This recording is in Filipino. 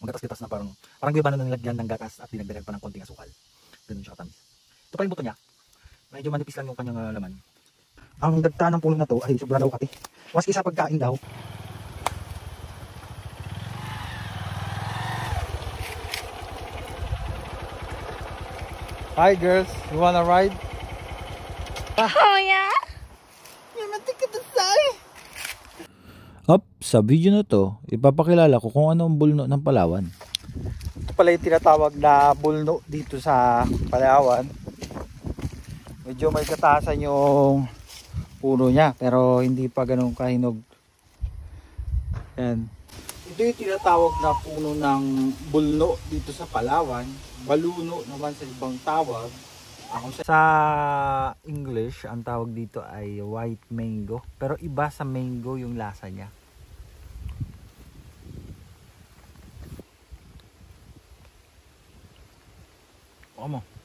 Magatas-gatas na parang guweba na nilagyan ng gatas at dinagdagan pa ng konting asukal. Ganun siya katamis. Ito pa yung buto niya. Medyo manipis lang yung kanyang laman. Ang dagta ng puno na to ay sobra daw kati. Maski sa pagkain daw. Hi girls, you wanna ride? Oh yeah? Up, sa video na to, ipapakilala ko kung ano ang bulno ng Palawan. Ito pala yung tinatawag na bulno dito sa Palawan. Medyo may katasan yung puno niya, pero hindi pa ganun kahinog. Yan. Ito yung tinatawag na puno ng bulno dito sa Palawan. Baluno naman sa ibang tawag. Sa English, ang tawag dito ay white mango. Pero iba sa mango yung lasa niya. Vamos.